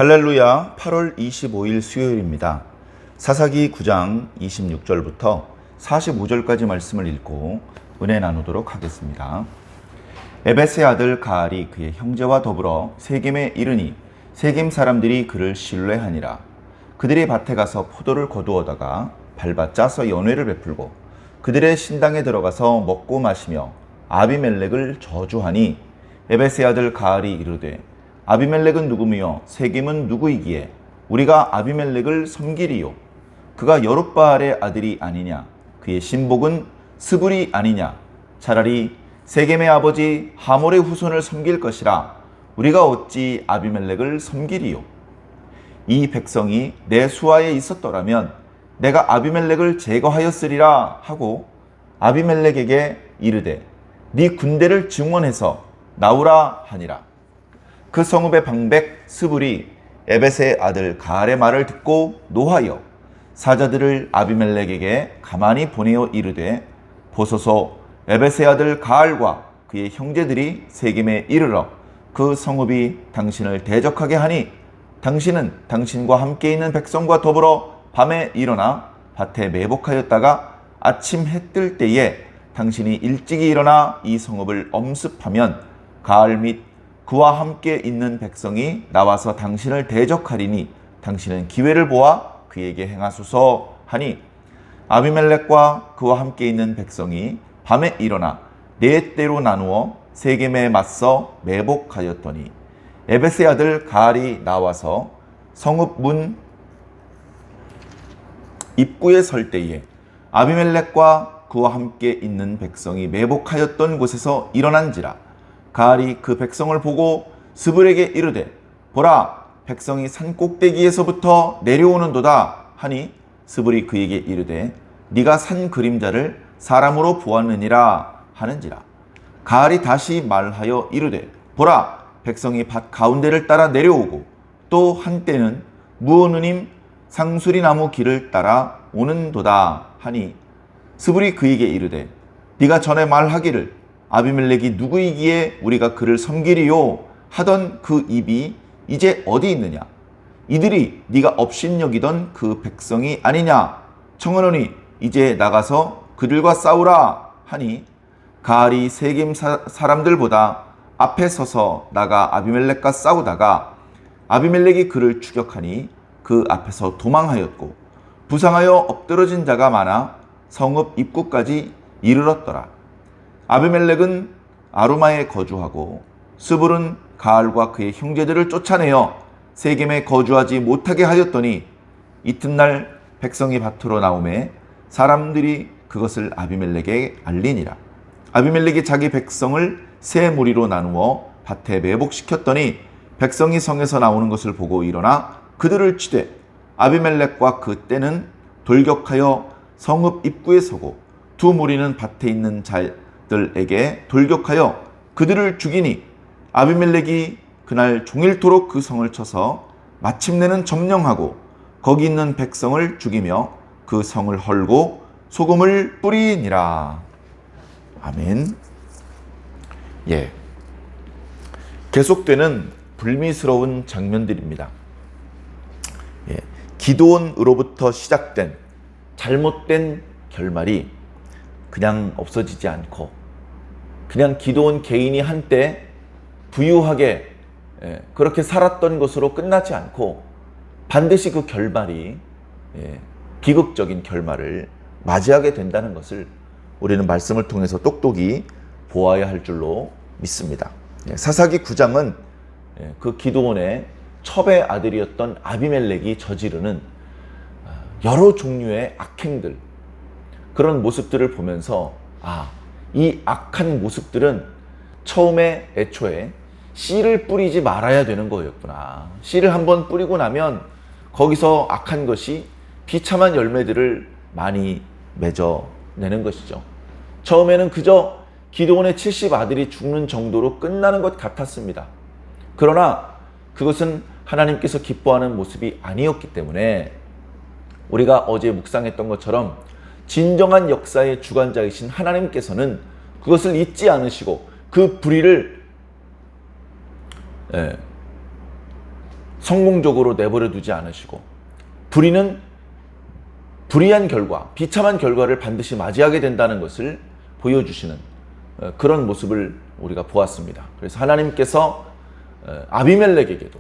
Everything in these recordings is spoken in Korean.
할렐루야. 8월 25일 수요일입니다. 사사기 9장 26절부터 45절까지 말씀을 읽고 은혜 나누도록 하겠습니다. 에벳의 아들 가알이 그의 형제와 더불어 세겜에 이르니 세겜 사람들이 그를 신뢰하니라. 그들이 밭에 가서 포도를 거두어다가 밟아 짜서 연회를 베풀고 그들의 신당에 들어가서 먹고 마시며 아비멜렉을 저주하니 에벳의 아들 가알이 이르되 아비멜렉은 누구며 세겜은 누구이기에 우리가 아비멜렉을 섬기리요. 그가 여룻바알의 아들이 아니냐. 그의 신복은 스불이 아니냐. 차라리 세겜의 아버지 하몰의 후손을 섬길 것이라. 우리가 어찌 아비멜렉을 섬기리요. 이 백성이 내 수하에 있었더라면 내가 아비멜렉을 제거하였으리라 하고 아비멜렉에게 이르되 네 군대를 증원해서 나오라 하니라. 그 성읍의 방백 스불이 에벳의 아들 가알의 말을 듣고 노하여 사자들을 아비멜렉에게 가만히 보내어 이르되 보소서 에벳의 아들 가알과 그의 형제들이 세겜에 이르러 그 성읍이 당신을 대적하게 하니 당신은 당신과 함께 있는 백성과 더불어 밤에 일어나 밭에 매복하였다가 아침 해 뜰 때에 당신이 일찍이 일어나 이 성읍을 엄습하면 가알 및 그와 함께 있는 백성이 나와서 당신을 대적하리니 당신은 기회를 보아 그에게 행하소서 하니 아비멜렉과 그와 함께 있는 백성이 밤에 일어나 네 때로 나누어 세겜에 맞서 매복하였더니 에벳의 아들 가알이 나와서 성읍 문 입구에 설 때에 아비멜렉과 그와 함께 있는 백성이 매복하였던 곳에서 일어난지라. 가알이 그 백성을 보고 스불에게 이르되 보라 백성이 산 꼭대기에서부터 내려오는도다 하니 스불이 그에게 이르되 네가 산 그림자를 사람으로 보았느니라 하는지라. 가알이 다시 말하여 이르되 보라 백성이 밭 가운데를 따라 내려오고 또 한때는 무오느님 상수리나무 길을 따라 오는도다 하니 스불이 그에게 이르되 네가 전에 말하기를 아비멜렉이 누구이기에 우리가 그를 섬기리요 하던 그 입이 이제 어디 있느냐. 이들이 네가 업신여기던 그 백성이 아니냐. 청하노니 이제 나가서 그들과 싸우라 하니 가알이 세겜 사람들보다 앞에 서서 나가 아비멜렉과 싸우다가 아비멜렉이 그를 추격하니 그 앞에서 도망하였고 부상하여 엎드러진 자가 많아 성읍 입구까지 이르렀더라. 아비멜렉은 아루마에 거주하고 스불은 가알과 그의 형제들을 쫓아내어 세겜에 거주하지 못하게 하였더니 이튿날 백성이 밭으로 나오매 사람들이 그것을 아비멜렉에게 알리니라. 아비멜렉이 자기 백성을 세 무리로 나누어 밭에 매복시켰더니 백성이 성에서 나오는 것을 보고 일어나 그들을 치되 아비멜렉과 그 떼는 돌격하여 성읍 입구에 서고 두 무리는 밭에 있는 자들에게 돌격하여 그들을 죽이니 아비멜렉이 그날 종일토록 그 성을 쳐서 마침내는 점령하고 거기 있는 백성을 죽이며 그 성을 헐고 소금을 뿌리니라. 아멘. 예. 계속되는 불미스러운 장면들입니다. 예. 기드온으로부터 시작된 잘못된 결말이 그냥 없어지지 않고 그냥 기드온 개인이 한때 부유하게 그렇게 살았던 것으로 끝나지 않고 반드시 그 결말이 비극적인 결말을 맞이하게 된다는 것을 우리는 말씀을 통해서 똑똑히 보아야 할 줄로 믿습니다. 사사기 9장은 그 기드온의 첩의 아들이었던 아비멜렉이 저지르는 여러 종류의 악행들, 그런 모습들을 보면서 이 악한 모습들은 처음에 애초에 씨를 뿌리지 말아야 되는 거였구나. 씨를 한번 뿌리고 나면 거기서 악한 것이 비참한 열매들을 많이 맺어내는 것이죠. 처음에는 그저 기드온의 70 아들이 죽는 정도로 끝나는 것 같았습니다. 그러나 그것은 하나님께서 기뻐하는 모습이 아니었기 때문에 우리가 어제 묵상했던 것처럼 진정한 역사의 주관자이신 하나님께서는 그것을 잊지 않으시고 그 불의를 성공적으로 내버려 두지 않으시고 불의는 불이한 결과, 비참한 결과를 반드시 맞이하게 된다는 것을 보여주시는 그런 모습을 우리가 보았습니다. 그래서 하나님께서 아비멜렉에게도,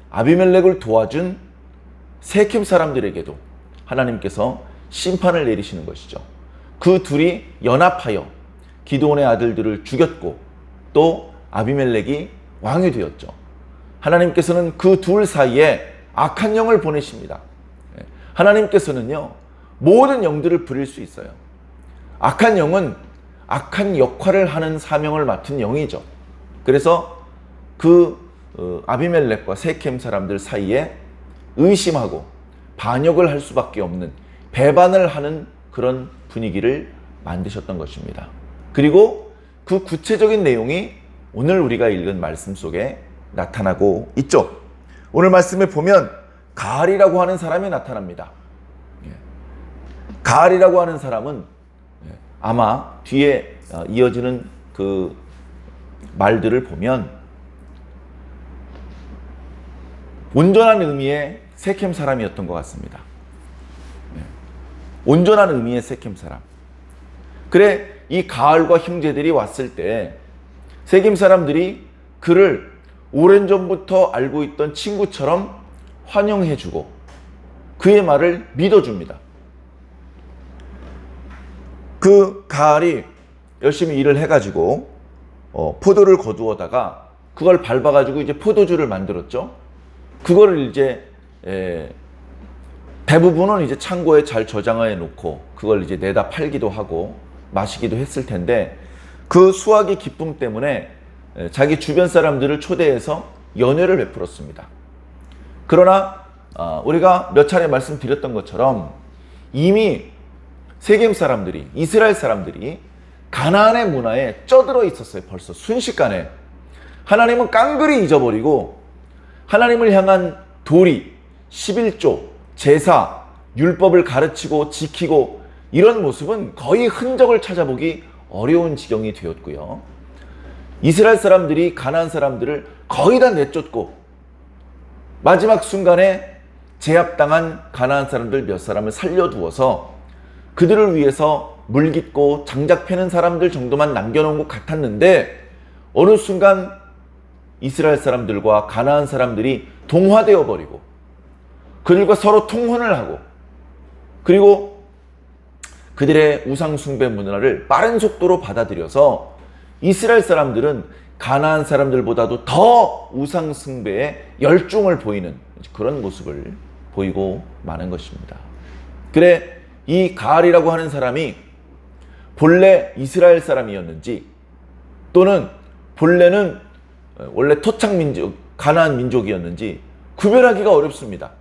아비멜렉을 도와준 세겜 사람들에게도 하나님께서 심판을 내리시는 것이죠. 그 둘이 연합하여 기드온의 아들들을 죽였고 또 아비멜렉이 왕이 되었죠. 하나님께서는 그 둘 사이에 악한 영을 보내십니다. 하나님께서는요, 모든 영들을 부릴 수 있어요. 악한 영은 악한 역할을 하는 사명을 맡은 영이죠. 그래서 그 아비멜렉과 세겜 사람들 사이에 의심하고 반역을 할 수밖에 없는, 배반을 하는 그런 분위기를 만드셨던 것입니다. 그리고 그 구체적인 내용이 오늘 우리가 읽은 말씀 속에 나타나고 있죠. 오늘 말씀에 보면 가알이라고 하는 사람이 나타납니다. 가알이라고 하는 사람은 아마 뒤에 이어지는 그 말들을 보면 온전한 의미의 세겜 사람이었던 것 같습니다. 온전한 의미의 세겜 사람. 그래, 이 가알과 형제들이 왔을 때 세겜 사람들이 그를 오랜 전부터 알고 있던 친구처럼 환영해주고 그의 말을 믿어줍니다. 그 가알이 열심히 일을 해가지고 포도를 거두어다가 그걸 밟아가지고 이제 포도주를 만들었죠. 그거를 이제 대부분은 이제 창고에 잘 저장해 놓고 그걸 이제 내다 팔기도 하고 마시기도 했을 텐데, 그 수확의 기쁨 때문에 자기 주변 사람들을 초대해서 연회를 베풀었습니다. 그러나 우리가 몇 차례 말씀드렸던 것처럼 이미 세겜 사람들이, 이스라엘 사람들이 가나안의 문화에 쩌들어 있었어요. 벌써 순식간에. 하나님은 깡그리 잊어버리고 하나님을 향한 도리, 11조, 제사, 율법을 가르치고 지키고 이런 모습은 거의 흔적을 찾아보기 어려운 지경이 되었고요. 이스라엘 사람들이 가나안 사람들을 거의 다 내쫓고 마지막 순간에 제압당한 가나안 사람들 몇 사람을 살려두어서 그들을 위해서 물깃고 장작 패는 사람들 정도만 남겨놓은 것 같았는데, 어느 순간 이스라엘 사람들과 가나안 사람들이 동화되어 버리고 그들과 서로 통혼을 하고, 그리고 그들의 우상 숭배 문화를 빠른 속도로 받아들여서 이스라엘 사람들은 가나안 사람들보다도 더 우상 숭배에 열중을 보이는 그런 모습을 보이고 마는 것입니다. 그래, 이 가알이라고 하는 사람이 본래 이스라엘 사람이었는지 또는 본래는 원래 토착 민족, 가나안 민족이었는지 구별하기가 어렵습니다.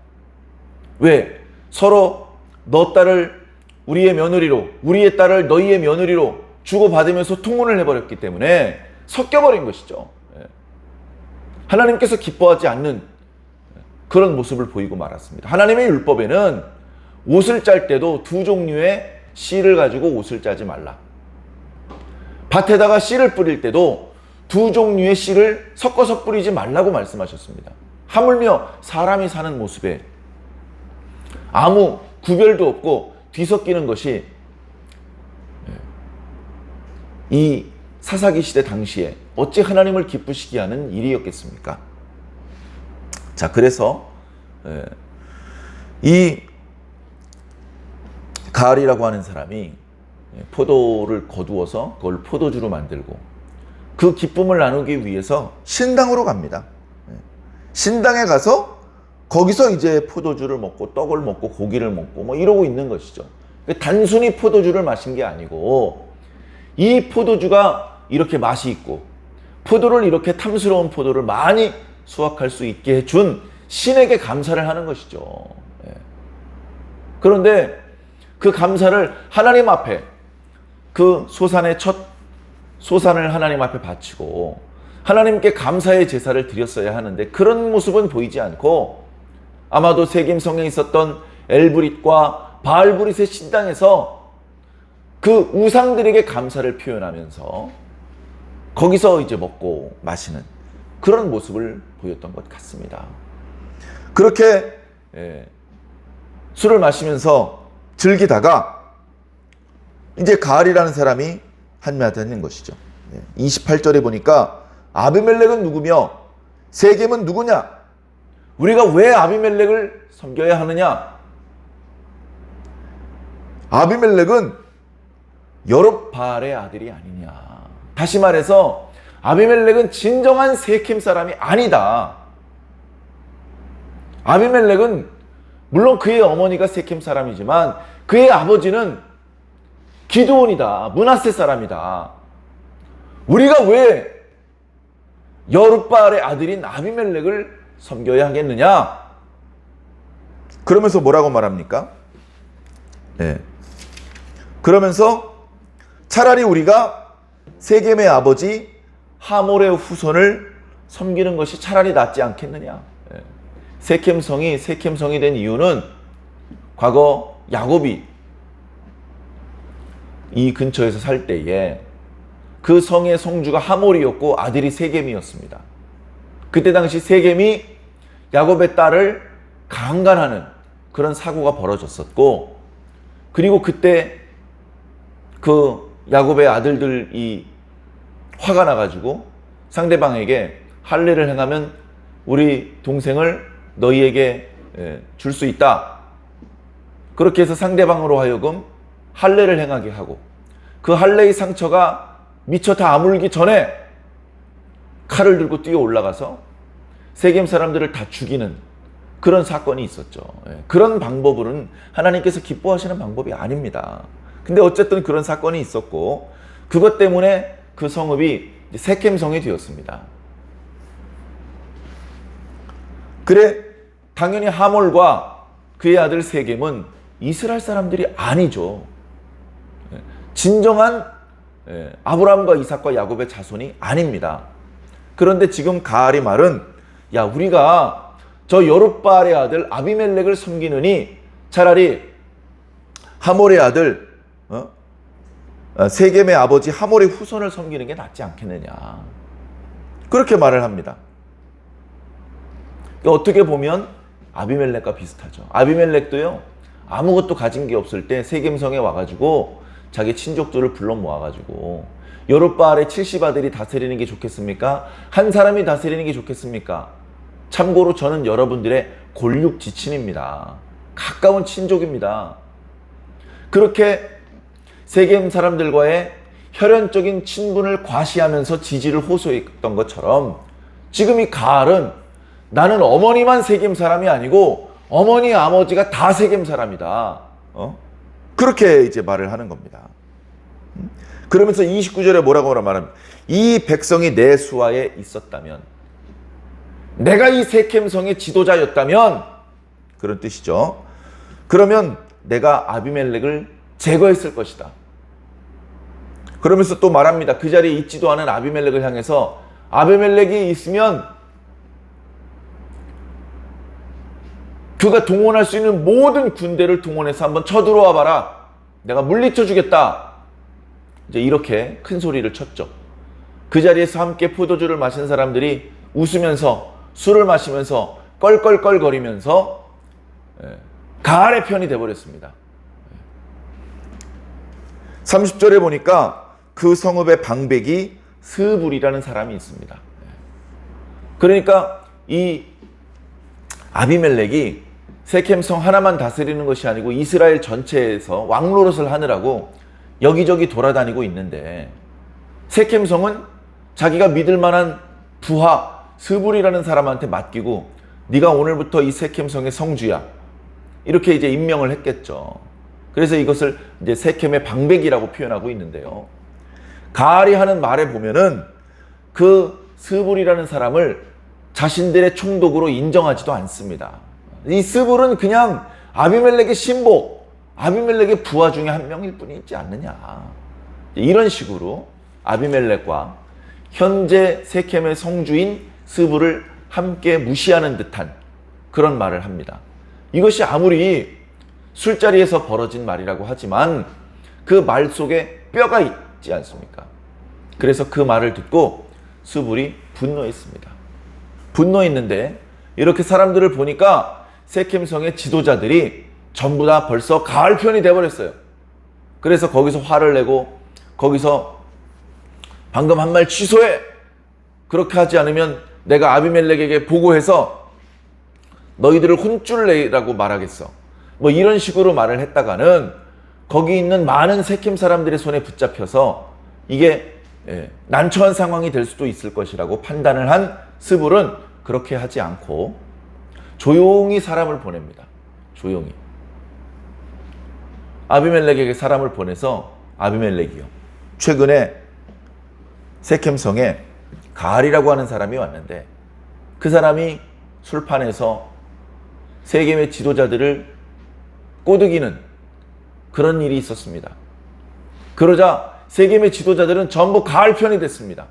왜? 서로 너 딸을 우리의 며느리로, 우리의 딸을 너희의 며느리로 주고받으면서 통혼을 해버렸기 때문에 섞여버린 것이죠. 하나님께서 기뻐하지 않는 그런 모습을 보이고 말았습니다. 하나님의 율법에는 옷을 짤 때도 두 종류의 씨를 가지고 옷을 짜지 말라. 밭에다가 씨를 뿌릴 때도 두 종류의 씨를 섞어서 뿌리지 말라고 말씀하셨습니다. 하물며 사람이 사는 모습에 아무 구별도 없고 뒤섞이는 것이 이 사사기 시대 당시에 어찌 하나님을 기쁘시게 하는 일이었겠습니까? 자, 그래서 이 가알이라고 하는 사람이 포도를 거두어서 그걸 포도주로 만들고 그 기쁨을 나누기 위해서 신당으로 갑니다. 신당에 가서 거기서 이제 포도주를 먹고 떡을 먹고 고기를 먹고 뭐 이러고 있는 것이죠. 단순히 포도주를 마신 게 아니고 이 포도주가 이렇게 맛이 있고 포도를 이렇게 탐스러운 포도를 많이 수확할 수 있게 해준 신에게 감사를 하는 것이죠. 그런데 그 감사를 하나님 앞에, 그 소산의 첫 소산을 하나님 앞에 바치고 하나님께 감사의 제사를 드렸어야 하는데 그런 모습은 보이지 않고 아마도 세겜 성에 있었던 엘브릿과 바알브릿의 신당에서 그 우상들에게 감사를 표현하면서 거기서 이제 먹고 마시는 그런 모습을 보였던 것 같습니다. 그렇게 술을 마시면서 즐기다가 이제 가알이라는 사람이 한마디 것이죠. 28절에 보니까 아비멜렉은 누구며 세겜은 누구냐? 우리가 왜 아비멜렉을 섬겨야 하느냐? 아비멜렉은 여룹바알의 아들이 아니냐. 다시 말해서 아비멜렉은 진정한 세겜 사람이 아니다. 아비멜렉은 물론 그의 어머니가 세겜 사람이지만 그의 아버지는 기드온이다. 므낫세 사람이다. 우리가 왜 여룹바알의 아들인 아비멜렉을 섬겨야 하겠느냐? 그러면서 뭐라고 말합니까? 그러면서 차라리 우리가 세겜의 아버지 하몰의 후손을 섬기는 것이 차라리 낫지 않겠느냐? 세겜성이 된 이유는 과거 야곱이 이 근처에서 살 때에 그 성의 성주가 하몰이었고 아들이 세겜이었습니다. 그때 당시 세겜이 야곱의 딸을 강간하는 그런 사고가 벌어졌었고, 그리고 그때 그 야곱의 아들들이 화가 나가지고 상대방에게 할례를 행하면 우리 동생을 너희에게 줄 수 있다. 그렇게 해서 상대방으로 하여금 할례를 행하게 하고, 그 할례의 상처가 미처 다 아물기 전에 칼을 들고 뛰어 올라가서 세겜 사람들을 다 죽이는 그런 사건이 있었죠. 그런 방법으로는 하나님께서 기뻐하시는 방법이 아닙니다. 근데 어쨌든 그런 사건이 있었고, 그것 때문에 그 성읍이 세겜성이 되었습니다. 그래, 당연히 하몰과 그의 아들 세겜은 이스라엘 사람들이 아니죠. 진정한 아브라함과 이삭과 야곱의 자손이 아닙니다. 그런데 지금 가알이 말은, 야, 우리가 저 여룹바알의 아들 아비멜렉을 섬기느니 차라리 하몰의 아들 세겜의 아버지 하몰의 후손을 섬기는 게 낫지 않겠느냐. 그렇게 말을 합니다. 어떻게 보면 아비멜렉과 비슷하죠. 아비멜렉도요, 아무것도 가진 게 없을 때 세겜성에 와가지고 자기 친족들을 불러 모아가지고 여룹바알의 70아들이 다스리는 게 좋겠습니까? 한 사람이 다스리는 게 좋겠습니까? 참고로 저는 여러분들의 골육 지친입니다. 가까운 친족입니다. 그렇게 세겜 사람들과의 혈연적인 친분을 과시하면서 지지를 호소했던 것처럼 지금 이 가알은 나는 어머니만 세겜 사람이 아니고 어머니 아버지가 다 세겜 사람이다. 그렇게 이제 말을 하는 겁니다. 그러면서 29절에 뭐라고 말합니까? 이 백성이 내 수하에 있었다면, 내가 이 세겜성의 지도자였다면, 그런 뜻이죠. 그러면 내가 아비멜렉을 제거했을 것이다. 그러면서 또 말합니다. 그 자리에 있지도 않은 아비멜렉을 향해서, 아비멜렉이 있으면 그가 동원할 수 있는 모든 군대를 동원해서 한번 쳐들어와 봐라. 내가 물리쳐 주겠다. 이제 이렇게 큰 소리를 쳤죠. 그 자리에서 함께 포도주를 마신 사람들이 웃으면서 술을 마시면서 껄껄껄거리면서 가알의 편이 되어버렸습니다. 30절에 보니까 그 성읍의 방백이 스불이라는 사람이 있습니다. 그러니까 이 아비멜렉이 세겜성 하나만 다스리는 것이 아니고 이스라엘 전체에서 왕노릇을 하느라고 여기저기 돌아다니고 있는데, 세겜성은 자기가 믿을 만한 부하 스불이라는 사람한테 맡기고 네가 오늘부터 이 세겜성의 성주야, 이렇게 이제 임명을 했겠죠. 그래서 이것을 이제 세겜의 방백이라고 표현하고 있는데요. 가알이 하는 말에 보면은 그 스불이라는 사람을 자신들의 총독으로 인정하지도 않습니다. 이 스불은 그냥 아비멜렉의 신복, 아비멜렉의 부하 중에 한 명일 뿐이지 않느냐. 이런 식으로 아비멜렉과 현재 세겜의 성주인 스불을 함께 무시하는 듯한 그런 말을 합니다. 이것이 아무리 술자리에서 벌어진 말이라고 하지만 그 말 속에 뼈가 있지 않습니까? 그래서 그 말을 듣고 스불이 분노했습니다. 분노했는데 이렇게 사람들을 보니까 세켐성의 지도자들이 전부 다 벌써 가을 편이 돼버렸어요. 그래서 거기서 화를 내고 거기서 방금 한 말 취소해! 그렇게 하지 않으면 내가 아비멜렉에게 보고해서 너희들을 혼쭐 내라고 말하겠어. 뭐 이런 식으로 말을 했다가는 거기 있는 많은 세켐 사람들의 손에 붙잡혀서 이게 난처한 상황이 될 수도 있을 것이라고 판단을 한 스불은 그렇게 하지 않고 조용히 사람을 보냅니다. 조용히. 아비멜렉에게 사람을 보내서 아비멜렉이요. 최근에 세켐성에 가알이라고 하는 사람이 왔는데 그 사람이 술판에서 세겜의 지도자들을 꼬드기는 그런 일이 있었습니다. 그러자 세겜의 지도자들은 전부 가알 편이 됐습니다.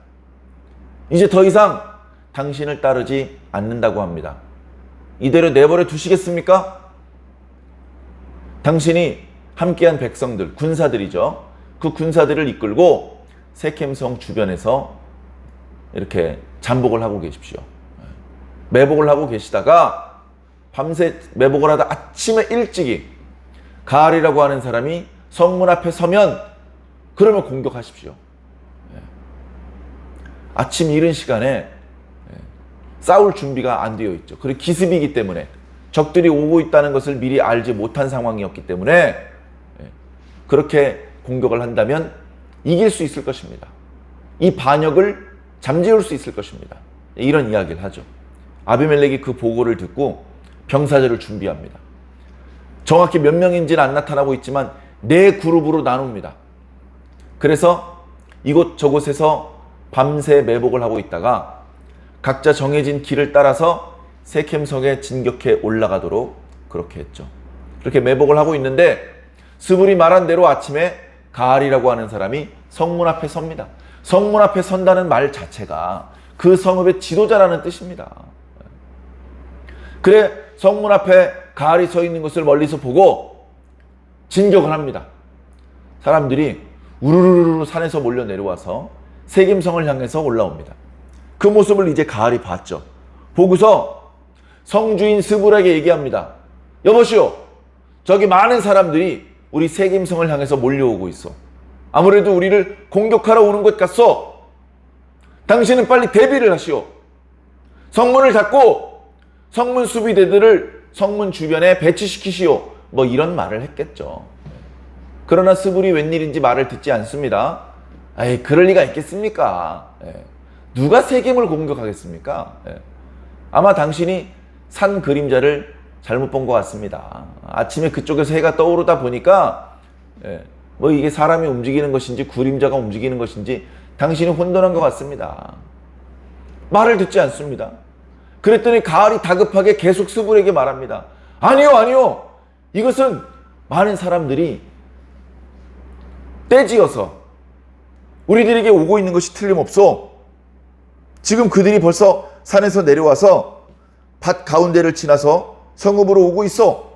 이제 더 이상 당신을 따르지 않는다고 합니다. 이대로 내버려 두시겠습니까? 당신이 함께한 백성들, 군사들이죠. 그 군사들을 이끌고 세켐성 주변에서 이렇게 잠복을 하고 계십시오. 매복을 하고 계시다가 밤새 매복을 하다 아침에 일찍이 가알이라고 하는 사람이 성문 앞에 서면 그러면 공격하십시오. 아침 이른 시간에 싸울 준비가 안 되어 있죠. 그리고 기습이기 때문에 적들이 오고 있다는 것을 미리 알지 못한 상황이었기 때문에 그렇게 공격을 한다면 이길 수 있을 것입니다. 이 반역을 잠재울 수 있을 것입니다. 이런 이야기를 하죠. 아비멜렉이 그 보고를 듣고 병사들을 준비합니다. 정확히 몇 명인지는 안 나타나고 있지만 4그룹으로 나눕니다. 그래서 이곳저곳에서 밤새 매복을 하고 있다가 각자 정해진 길을 따라서 세켐성에 진격해 올라가도록 그렇게 했죠. 그렇게 매복을 하고 있는데 스불이 말한 대로 아침에 가알이라고 하는 사람이 성문 앞에 섭니다. 성문 앞에 선다는 말 자체가 그 성읍의 지도자라는 뜻입니다. 그래 성문 앞에 가알이 서 있는 것을 멀리서 보고 진격을 합니다. 사람들이 우르르르 산에서 몰려 내려와서 세겜성을 향해서 올라옵니다. 그 모습을 이제 가알이 봤죠. 보고서 성주인 스불에게 얘기합니다. 여보시오, 저기 많은 사람들이 우리 세겜성을 향해서 몰려오고 있어. 아무래도 우리를 공격하러 오는 것 같소. 당신은 빨리 대비를 하시오. 성문을 닫고 성문 수비대들을 성문 주변에 배치시키시오. 뭐 이런 말을 했겠죠. 그러나 스불이 웬일인지 말을 듣지 않습니다. 에이, 그럴 리가 있겠습니까? 누가 세겜을 공격하겠습니까? 아마 당신이 산 그림자를 잘못 본 것 같습니다. 아침에 그쪽에서 해가 떠오르다 보니까 뭐 이게 사람이 움직이는 것인지 그림자가 움직이는 것인지 당신이 혼돈한 것 같습니다. 말을 듣지 않습니다. 그랬더니 가알이 다급하게 계속 스불에게 말합니다. 아니요. 이것은 많은 사람들이 떼지어서 우리들에게 오고 있는 것이 틀림없어. 지금 그들이 벌써 산에서 내려와서 밭 가운데를 지나서 성읍으로 오고 있어.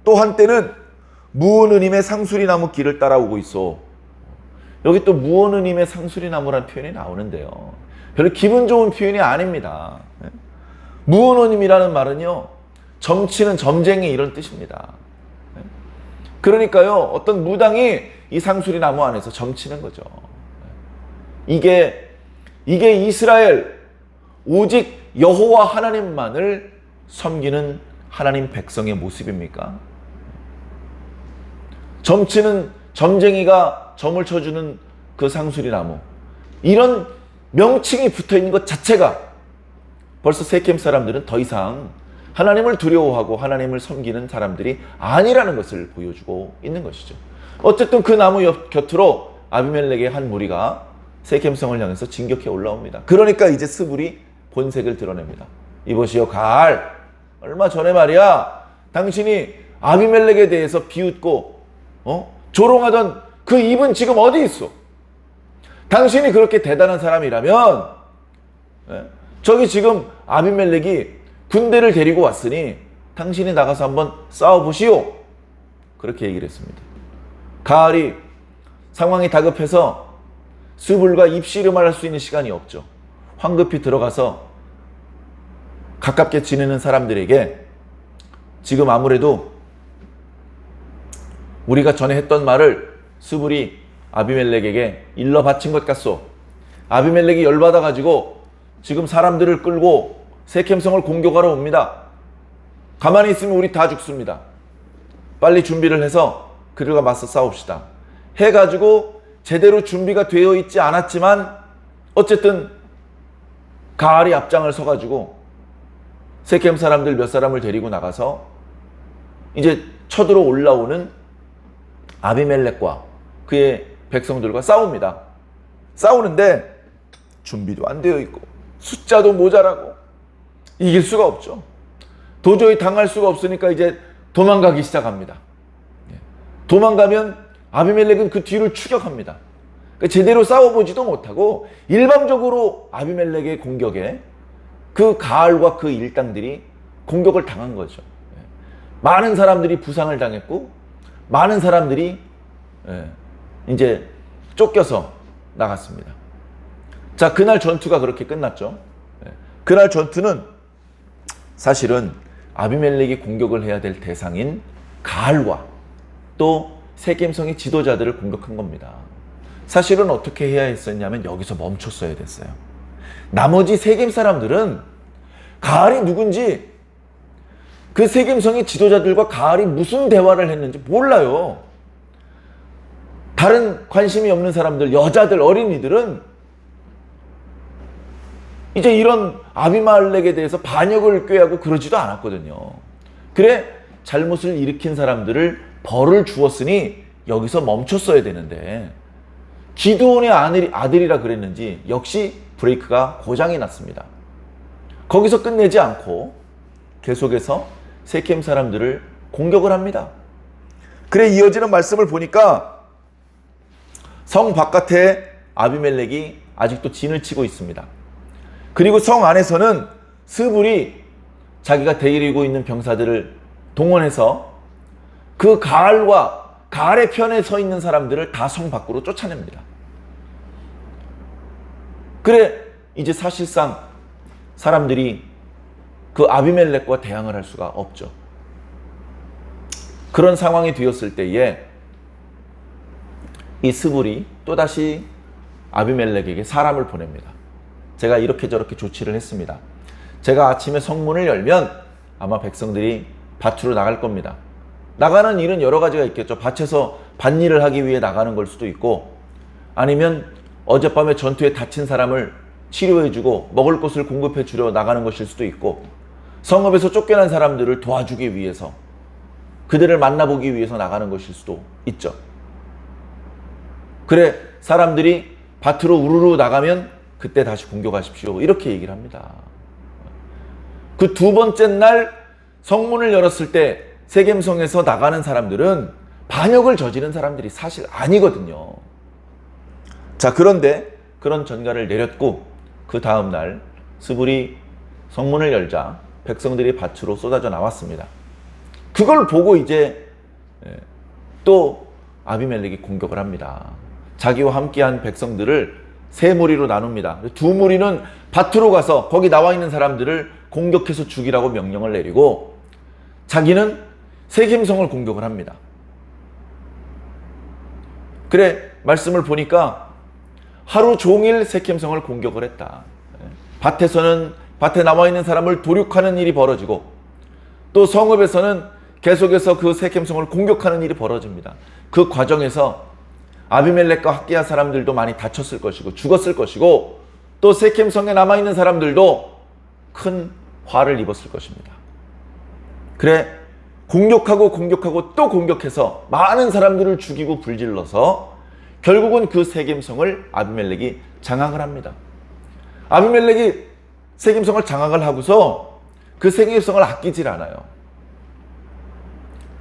또 한때는 무오느님의 상수리나무 길을 따라오고 있어. 여기 또 무오느님의 상수리나무라는 표현이 나오는데요. 별로 기분 좋은 표현이 아닙니다. 무오느님이라는 말은요, 점치는 점쟁이 이런 뜻입니다. 그러니까요, 어떤 무당이 이 상수리나무 안에서 점치는 거죠. 이게 이스라엘 오직 여호와 하나님만을 섬기는 하나님 백성의 모습입니까? 점치는 점쟁이가 점을 쳐주는 그 상수리나무, 이런 명칭이 붙어있는 것 자체가 벌써 세겜 사람들은 더 이상 하나님을 두려워하고 하나님을 섬기는 사람들이 아니라는 것을 보여주고 있는 것이죠. 어쨌든 그 나무 곁으로 아비멜렉의 한 무리가 세겜성을 향해서 진격해 올라옵니다. 그러니까 이제 스불이 본색을 드러냅니다. 이보시오, 가알, 얼마 전에 말이야 당신이 아비멜렉에 대해서 비웃고 조롱하던 그 입은 지금 어디 있어? 당신이 그렇게 대단한 사람이라면 저기 지금 아비멜렉이 군대를 데리고 왔으니 당신이 나가서 한번 싸워보시오. 그렇게 얘기를 했습니다. 가알이 상황이 다급해서 스불과 입씨름을 할 수 있는 시간이 없죠. 황급히 들어가서 가깝게 지내는 사람들에게 지금 아무래도 우리가 전에 했던 말을 스불이 아비멜렉에게 일러 바친 것 같소. 아비멜렉이 열받아가지고 지금 사람들을 끌고 세켐성을 공격하러 옵니다. 가만히 있으면 우리 다 죽습니다. 빨리 준비를 해서 그들과 맞서 싸웁시다. 해가지고 제대로 준비가 되어 있지 않았지만 어쨌든 가알이 앞장을 서가지고 세켐 사람들 몇 사람을 데리고 나가서 이제 쳐들어 올라오는 아비멜렉과 그의 백성들과 싸웁니다. 싸우는데 준비도 안 되어 있고 숫자도 모자라고 이길 수가 없죠. 도저히 당할 수가 없으니까 이제 도망가기 시작합니다. 도망가면 아비멜렉은 그 뒤를 추격합니다. 그러니까 제대로 싸워보지도 못하고 일방적으로 아비멜렉의 공격에 그 가알과 그 일당들이 공격을 당한 거죠. 많은 사람들이 부상을 당했고 많은 사람들이 이제 쫓겨서 나갔습니다. 자, 그날 전투가 그렇게 끝났죠. 그날 전투는 사실은 아비멜렉이 공격을 해야 될 대상인 가알과 또 세겜성의 지도자들을 공격한 겁니다. 사실은 어떻게 해야 했었냐면 여기서 멈췄어야 됐어요. 나머지 세겜 사람들은 가알이 누군지 그 세겜성의 지도자들과 가알이 무슨 대화를 했는지 몰라요. 다른 관심이 없는 사람들, 여자들, 어린이들은 이제 이런 아비멜렉에 대해서 반역을 꾀하고 그러지도 않았거든요. 그래 잘못을 일으킨 사람들을 벌을 주었으니 여기서 멈췄어야 되는데 기드온의 아들이라 그랬는지 역시 브레이크가 고장이 났습니다. 거기서 끝내지 않고 계속해서 세켐 사람들을 공격을 합니다. 그래 이어지는 말씀을 보니까 성 바깥에 아비멜렉이 아직도 진을 치고 있습니다. 그리고 성 안에서는 스불이 자기가 데리고 있는 병사들을 동원해서 그 가알과 가알의 편에 서 있는 사람들을 다 성 밖으로 쫓아냅니다. 그래 이제 사실상 사람들이 그 아비멜렉과 대항을 할 수가 없죠. 그런 상황이 되었을 때에 이 스불이 또다시 아비멜렉에게 사람을 보냅니다. 제가 이렇게 저렇게 조치를 했습니다. 제가 아침에 성문을 열면 아마 백성들이 밭으로 나갈 겁니다. 나가는 일은 여러 가지가 있겠죠. 밭에서 밭일을 하기 위해 나가는 걸 수도 있고 아니면 어젯밤에 전투에 다친 사람을 치료해주고 먹을 것을 공급해 주려 나가는 것일 수도 있고 성읍에서 쫓겨난 사람들을 도와주기 위해서 그들을 만나보기 위해서 나가는 것일 수도 있죠. 그래 사람들이 밭으로 우르르 나가면 그때 다시 공격하십시오. 이렇게 얘기를 합니다. 그 두 번째 날 성문을 열었을 때 세겜성에서 나가는 사람들은 반역을 저지른 사람들이 사실 아니거든요. 자, 그런데 그런 전가를 내렸고 그 다음 날 스불이 성문을 열자 백성들이 밭으로 쏟아져 나왔습니다. 그걸 보고 이제 또 아비멜렉이 공격을 합니다. 자기와 함께한 백성들을 세 무리로 나눕니다. 두 무리는 밭으로 가서 거기 나와 있는 사람들을 공격해서 죽이라고 명령을 내리고 자기는 세겜성을 공격을 합니다. 그래 말씀을 보니까 하루 종일 세겜성을 공격을 했다. 밭에서는 밭에 나와 있는 사람을 도륙하는 일이 벌어지고 또 성읍에서는 계속해서 그 세겜성을 공격하는 일이 벌어집니다. 그 과정에서 아비멜렉과 함께한 사람들도 많이 다쳤을 것이고 죽었을 것이고 또 세겜성에 남아있는 사람들도 큰 화를 입었을 것입니다. 그래 공격하고 또 공격해서 많은 사람들을 죽이고 불질러서 결국은 그 세겜성을 아비멜렉이 장악을 합니다. 아비멜렉이 세겜성을 장악을 하고서 그 세겜성을 아끼질 않아요.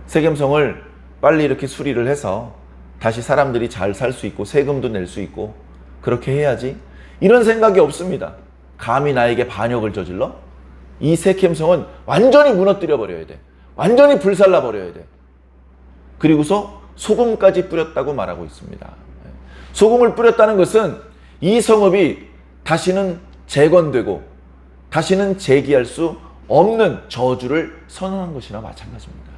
세겜성을 빨리 이렇게 수리를 해서 다시 사람들이 잘 살 수 있고 세금도 낼 수 있고 그렇게 해야지 이런 생각이 없습니다. 감히 나에게 반역을 저질러? 이 세겜성은 완전히 무너뜨려 버려야 돼. 완전히 불살라 버려야 돼. 그리고서 소금까지 뿌렸다고 말하고 있습니다. 소금을 뿌렸다는 것은 이 성읍이 다시는 재건되고 다시는 재기할 수 없는 저주를 선언한 것이나 마찬가지입니다.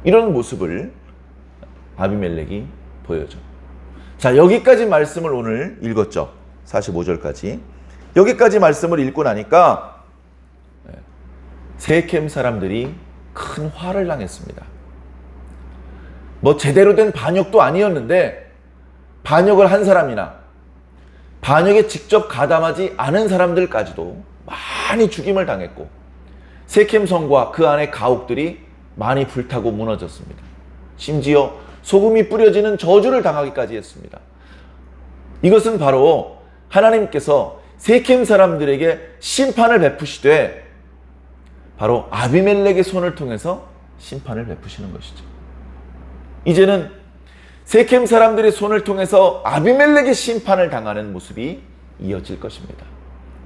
이런 모습을 아비멜렉이 보여줘. 자, 여기까지 말씀을 오늘 읽었죠. 45절까지. 여기까지 말씀을 읽고 나니까 세겜 사람들이 큰 화를 당했습니다. 뭐 제대로 된 반역도 아니었는데 반역을 한 사람이나 반역에 직접 가담하지 않은 사람들까지도 많이 죽임을 당했고 세겜 성과 그 안의 가옥들이 많이 불타고 무너졌습니다. 심지어 소금이 뿌려지는 저주를 당하기까지 했습니다. 이것은 바로 하나님께서 세겜 사람들에게 심판을 베푸시되 바로 아비멜렉의 손을 통해서 심판을 베푸시는 것이죠. 이제는 세겜 사람들의 손을 통해서 아비멜렉의 심판을 당하는 모습이 이어질 것입니다.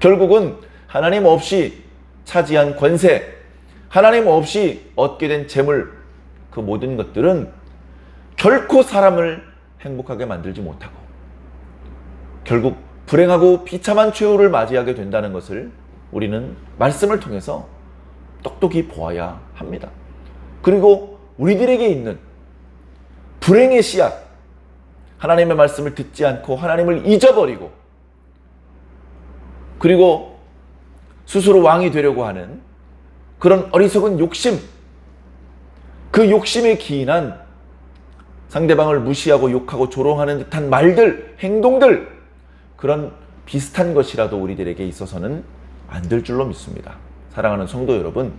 결국은 하나님 없이 차지한 권세, 하나님 없이 얻게 된 재물, 그 모든 것들은 결코 사람을 행복하게 만들지 못하고 결국 불행하고 비참한 최후를 맞이하게 된다는 것을 우리는 말씀을 통해서 똑똑히 보아야 합니다. 그리고 우리들에게 있는 불행의 씨앗, 하나님의 말씀을 듣지 않고 하나님을 잊어버리고 그리고 스스로 왕이 되려고 하는 그런 어리석은 욕심, 그 욕심에 기인한 상대방을 무시하고 욕하고 조롱하는 듯한 말들, 행동들, 그런 비슷한 것이라도 우리들에게 있어서는 안 될 줄로 믿습니다. 사랑하는 성도 여러분,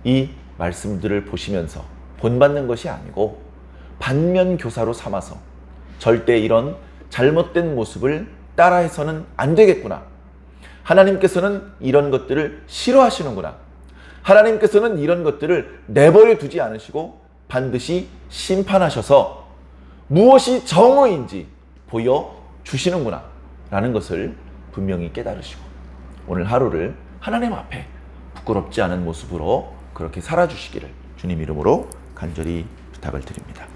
이 말씀들을 보시면서 본받는 것이 아니고 반면교사로 삼아서 절대 이런 잘못된 모습을 따라해서는 안 되겠구나. 하나님께서는 이런 것들을 싫어하시는구나. 하나님께서는 이런 것들을 내버려 두지 않으시고 반드시 심판하셔서 무엇이 정의인지 보여주시는구나 라는 것을 분명히 깨달으시고 오늘 하루를 하나님 앞에 부끄럽지 않은 모습으로 그렇게 살아주시기를 주님 이름으로 간절히 부탁을 드립니다.